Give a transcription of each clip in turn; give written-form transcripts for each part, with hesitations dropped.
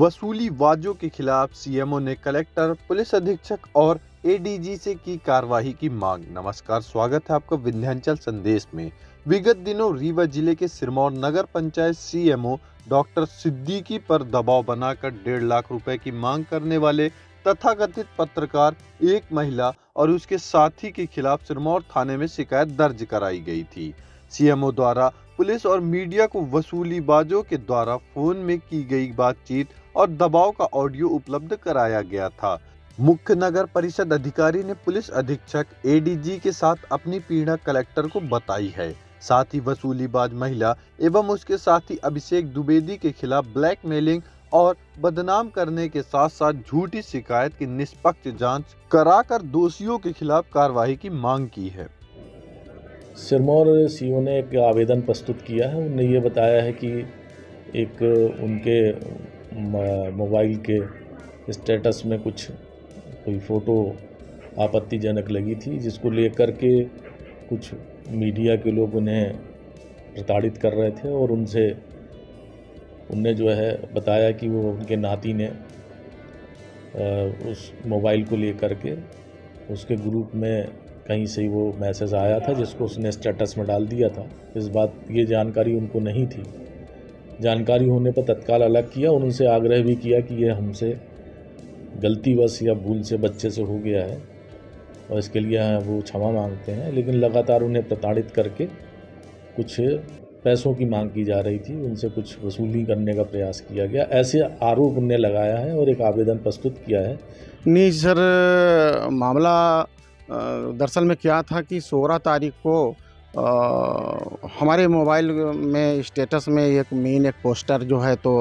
वसूलीबाजों के खिलाफ सीएमओ ने कलेक्टर, पुलिस अधीक्षक और एडीजी से की कार्रवाई की मांग। नमस्कार, स्वागत है आपका विंध्याचल संदेश में। विगत दिनों रीवा जिले के सिरमौर नगर पंचायत सीएमओ डॉक्टर सिद्दीकी पर दबाव बनाकर 1.5 लाख रुपए की मांग करने वाले तथाकथित पत्रकार, एक महिला और उसके साथी के खिलाफ सिरमौर थाने में शिकायत दर्ज कराई गई थी। सीएमओ द्वारा पुलिस और मीडिया को वसूलीबाजों के द्वारा फोन में की गई बातचीत और दबाव का ऑडियो उपलब्ध कराया गया था। मुख्य नगर परिषद अधिकारी ने पुलिस अधीक्षक एडीजी के साथ अपनी पीड़ा कलेक्टर को बताई है। साथ ही वसूलीबाज महिला एवं उसके साथी अभिषेक द्विवेदी के खिलाफ ब्लैकमेलिंग और बदनाम करने के साथ साथ झूठी शिकायत की निष्पक्ष जांच कराकर दोषियों के खिलाफ कार्रवाई की मांग की है। सिरमौर सीओ ने एक आवेदन प्रस्तुत किया है। उन्होंने ये बताया है कि एक उनके मोबाइल के स्टेटस में कोई फ़ोटो आपत्तिजनक लगी थी, जिसको लेकर के कुछ मीडिया के लोग उन्हें प्रताड़ित कर रहे थे और उनने जो है बताया कि वो उनके नाती ने उस मोबाइल को लेकर के उसके ग्रुप में कहीं से वो मैसेज आया था, जिसको उसने स्टेटस में डाल दिया था। ये जानकारी उनको नहीं थी। जानकारी होने पर तत्काल अलग किया। उनसे आग्रह भी किया कि ये हमसे गलतीवश या भूल से बच्चे से हो गया है और इसके लिए वो क्षमा मांगते हैं। लेकिन लगातार उन्हें प्रताड़ित करके कुछ पैसों की मांग की जा रही थी, उनसे कुछ वसूली करने का प्रयास किया गया, ऐसे आरोप उनने लगाया है और एक आवेदन प्रस्तुत किया है। नहीं सर, मामला दरअसल में क्या था कि 16 तारीख को हमारे मोबाइल में स्टेटस में एक पोस्टर जो है तो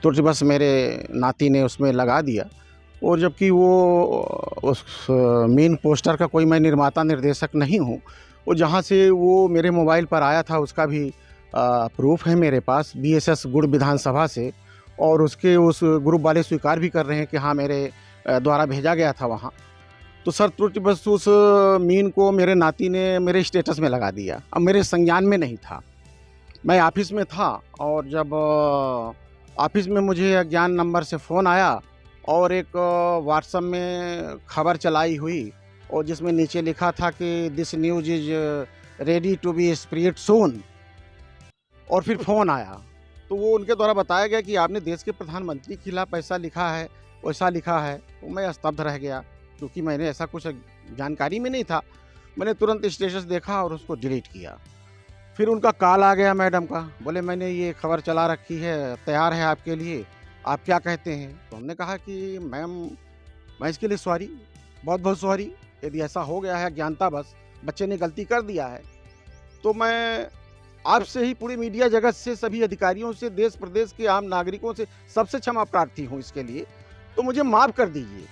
तुरंत बस मेरे नाती ने उसमें लगा दिया, और जबकि वो उस मेन पोस्टर का कोई मैं निर्माता निर्देशक नहीं हूँ। और जहाँ से वो मेरे मोबाइल पर आया था उसका भी प्रूफ है मेरे पास बीएसएस गुड़ विधानसभा से, और उसके उस ग्रुप वाले स्वीकार भी कर रहे हैं कि हाँ मेरे द्वारा भेजा गया था वहाँ। तो सर त्रुटि बस उस मीन को मेरे नाती ने मेरे स्टेटस में लगा दिया। अब मेरे संज्ञान में नहीं था, मैं ऑफिस में था, और जब ऑफिस में मुझे अज्ञान नंबर से फ़ोन आया और एक व्हाट्सएप में खबर चलाई हुई, और जिसमें नीचे लिखा था कि this news is ready to be spread soon, और फिर फ़ोन आया तो वो उनके द्वारा बताया गया कि आपने देश के प्रधानमंत्री के खिलाफ ऐसा लिखा है, वैसा लिखा है। तो मैं स्तब्ध रह गया, क्योंकि मैंने ऐसा कुछ जानकारी में नहीं था। मैंने तुरंत स्टेटस देखा और उसको डिलीट किया। फिर उनका कॉल आ गया मैडम का, बोले मैंने ये खबर चला रखी है, तैयार है आपके लिए, आप क्या कहते हैं। तो हमने कहा कि मैम मैं इसके लिए सॉरी, बहुत बहुत सॉरी, यदि ऐसा हो गया है अज्ञानता बस, बच्चे ने गलती कर दिया है, तो मैं आपसे ही पूरी मीडिया जगत से, सभी अधिकारियों से, देश प्रदेश के आम नागरिकों से सबसे क्षमा प्रार्थी हूँ इसके लिए, तो मुझे माफ़ कर दीजिए।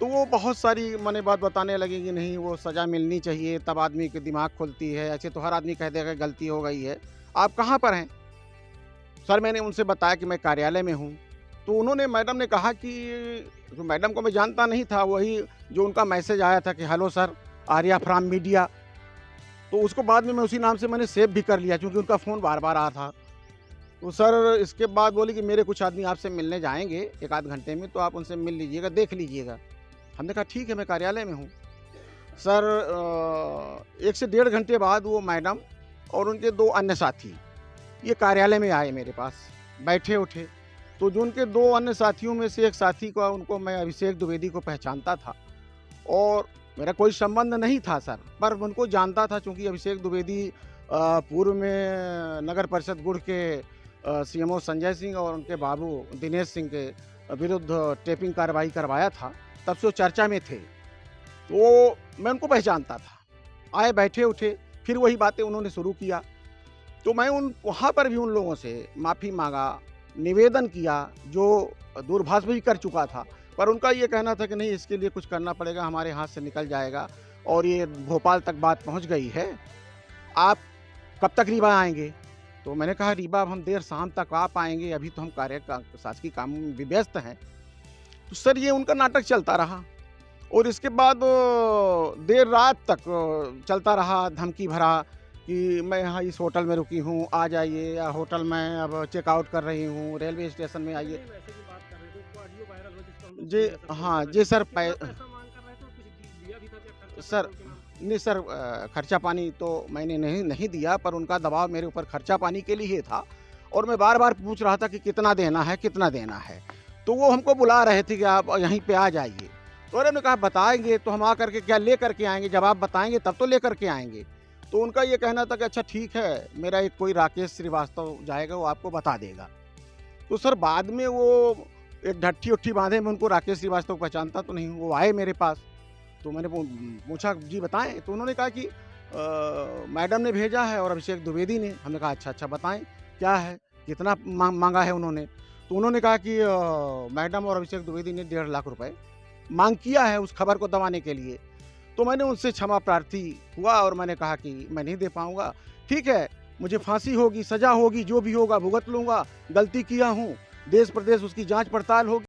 तो वो बहुत सारी मैंने बात बताने लगे कि नहीं वो सज़ा मिलनी चाहिए, तब आदमी के दिमाग खुलती है, ऐसे तो हर आदमी कह देगा गलती हो गई है। आप कहाँ पर हैं सर? मैंने उनसे बताया कि मैं कार्यालय में हूँ। तो उन्होंने, मैडम ने कहा कि जो मैडम को मैं जानता नहीं था, वही जो उनका मैसेज आया था कि hello sir, Arya from media, तो उसको बाद में मैं उसी नाम से मैंने सेव भी कर लिया, क्योंकि उनका फ़ोन बार बार आया था। तो सर इसके बाद बोली कि मेरे कुछ आदमी आपसे मिलने जाएंगे 1 आध घंटे में, तो आप उनसे मिल लीजिएगा, देख लीजिएगा। हमने कहा ठीक है, मैं कार्यालय में हूँ। सर 1 से 1.5 घंटे बाद वो मैडम और उनके 2 अन्य साथी ये कार्यालय में आए, मेरे पास बैठे उठे। तो जो उनके 2 अन्य साथियों में से एक साथी को, उनको मैं अभिषेक द्विवेदी को पहचानता था, और मेरा कोई संबंध नहीं था सर, पर उनको जानता था, क्योंकि अभिषेक द्विवेदी पूर्व में नगर परिषद गुड़ के सीएमओ संजय सिंह और उनके बाबू दिनेश सिंह के विरुद्ध टेपिंग कार्रवाई करवाया था, तब से वो चर्चा में थे। तो मैं उनको पहचानता था। आए, बैठे उठे, फिर वही बातें उन्होंने शुरू किया। तो मैं वहाँ पर भी उन लोगों से माफ़ी मांगा, निवेदन किया, जो दूरभाष भी कर चुका था, पर उनका ये कहना था कि नहीं इसके लिए कुछ करना पड़ेगा, हमारे हाथ से निकल जाएगा, और ये भोपाल तक बात पहुँच गई है, आप कब तक रीवा आएंगे। तो मैंने कहा रीवा अब हम देर शाम तक आ पाएंगे, अभी तो हम शासकीय काम में व्यस्त हैं। तो सर ये उनका नाटक चलता रहा, और इसके बाद देर रात तक चलता रहा, धमकी भरा कि मैं यहाँ इस होटल में रुकी हूँ, आ जाइए, या होटल में अब चेकआउट कर रही हूँ, रेलवे स्टेशन में आइए। जी हाँ जी सर सर नहीं सर खर्चा पानी तो मैंने नहीं दिया, पर उनका दबाव मेरे ऊपर खर्चा पानी के लिए ही था और मैं बार-बार पूछ रहा था कि कितना देना है, कितना देना है? तो वो हमको बुला रहे थे कि आप यहीं पे आ जाइए। तो अरे हमने कहा बताएँगे तो हम आकर के क्या लेकर के आएँगे, जब आप बताएँगे तब तो लेकर के आएँगे। तो उनका ये कहना था कि अच्छा ठीक है, मेरा एक कोई राकेश श्रीवास्तव जाएगा, वो आपको बता देगा। तो सर बाद में वो एक ढट्ठी-उट्ठी बाँधे, मैं उनको राकेश श्रीवास्तव को पहचानता तो नहीं हूँ, वो आए मेरे पास। तो मैंने पूछा जी बताएँ? तो उन्होंने कहा कि मैडम ने भेजा है और अभिषेक द्विवेदी ने। हमने कहा अच्छा बताएँ क्या है? कितना माँगा है उन्होंने? तो उन्होंने कहा कि मैडम और अभिषेक द्विवेदी ने 1.5 लाख रुपए माँग किया है उस खबर को दबाने के लिए। तो मैंने उनसे क्षमा प्रार्थी हुआ और मैंने कहा कि मैं नहीं दे पाऊँगा। ठीक है, मुझे फांसी होगी, सज़ा होगी, जो भी होगा भुगत लूँगा, गलती किया हूँ, देश प्रदेश उसकी जाँच पड़ताल होगी।